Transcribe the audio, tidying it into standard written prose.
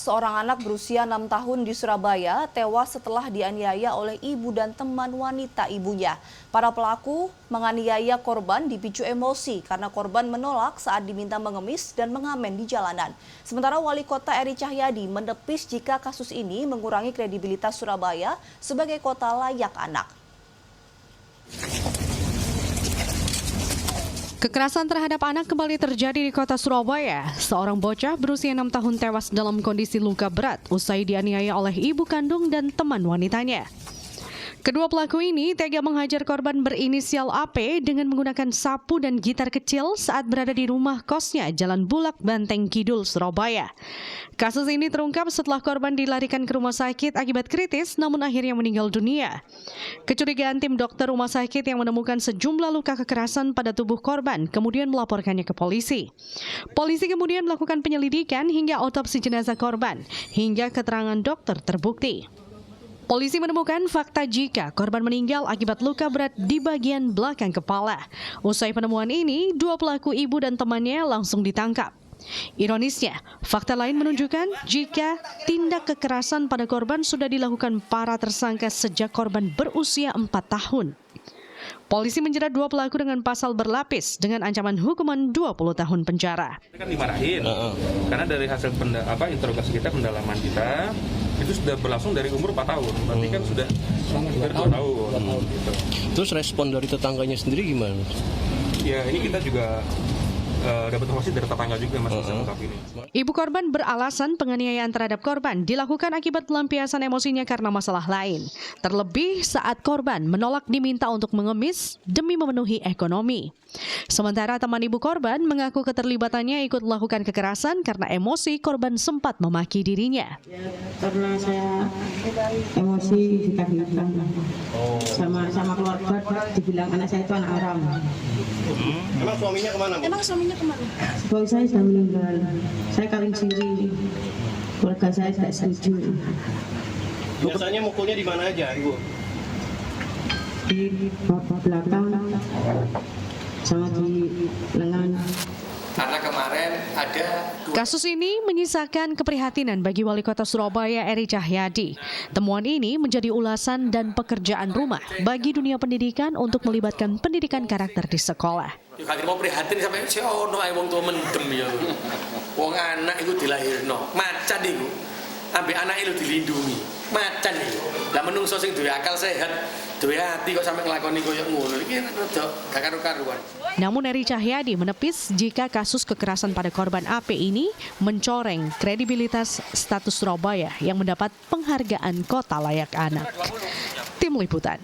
Seorang anak berusia 6 tahun di Surabaya tewas setelah dianiaya oleh ibu dan teman wanita ibunya. Para pelaku menganiaya korban dipicu emosi karena korban menolak saat diminta mengemis dan mengamen di jalanan. Sementara Wali Kota Eri Cahyadi menepis jika kasus ini mengurangi kredibilitas Surabaya sebagai kota layak anak. Kekerasan terhadap anak kembali terjadi di kota Surabaya. Seorang bocah berusia 6 tahun tewas dalam kondisi luka berat usai dianiaya oleh ibu kandung dan teman wanitanya. Kedua pelaku ini tega menghajar korban berinisial AP dengan menggunakan sapu dan gitar kecil saat berada di rumah kosnya Jalan Bulak, Banteng Kidul, Surabaya. Kasus ini terungkap setelah korban dilarikan ke rumah sakit akibat kritis namun akhirnya meninggal dunia. Kecurigaan tim dokter rumah sakit yang menemukan sejumlah luka kekerasan pada tubuh korban kemudian melaporkannya ke polisi. Polisi kemudian melakukan penyelidikan hingga otopsi jenazah korban hingga keterangan dokter terbukti. Polisi menemukan fakta jika korban meninggal akibat luka berat di bagian belakang kepala. Usai penemuan ini, dua pelaku ibu dan temannya langsung ditangkap. Ironisnya, fakta lain menunjukkan jika tindak kekerasan pada korban sudah dilakukan para tersangka sejak korban berusia 4 tahun. Polisi menjerat dua pelaku dengan pasal berlapis dengan ancaman hukuman 20 tahun penjara. Kan dimarahin, karena dari hasil interogasi kita, pendalaman kita, itu sudah berlangsung dari umur 4 tahun, berarti kan sudah hampir 2 tahun. Gitu. Terus respon dari tetangganya sendiri gimana? Ya ini kita juga dapat informasi dari tetangga juga Mas mengungkap ini. Ibu korban beralasan penganiayaan terhadap korban dilakukan akibat pelampiasan emosinya karena masalah lain. Terlebih saat korban menolak diminta untuk mengemis demi memenuhi ekonomi. Sementara teman ibu korban mengaku keterlibatannya ikut melakukan kekerasan karena emosi korban sempat memaki dirinya. Ya, karena saya emosi dikasih sama keluarga, dibilang anak saya itu anak haram. Emang suaminya kemana? Suami saya sudah meninggal. Saya kawin siri. Keluarga saya tidak setuju. Biasanya mukulnya di mana aja, Ibu? Di belakang sama di lengan. Karena kemarin ada Kasus ini menyisakan keprihatinan bagi Wali Kota Surabaya Eri Cahyadi. Temuan ini menjadi ulasan dan pekerjaan rumah bagi dunia pendidikan untuk melibatkan pendidikan karakter di sekolah. kaki mau prihatin sampai si ono ae wong tua mendem ya. Wong anak iku dilahirno, macan iku. Ambek anak itu dilindungi. Macan iku. Lah menungso sing duwe akal sehat, duwe hati kok sampai nglakoni koyo ngono. Iki rada gak karu-karuan. Namun Eri Cahyadi menepis jika kasus kekerasan pada korban AP ini mencoreng kredibilitas status Surabaya yang mendapat penghargaan kota layak anak. Tim Liputan.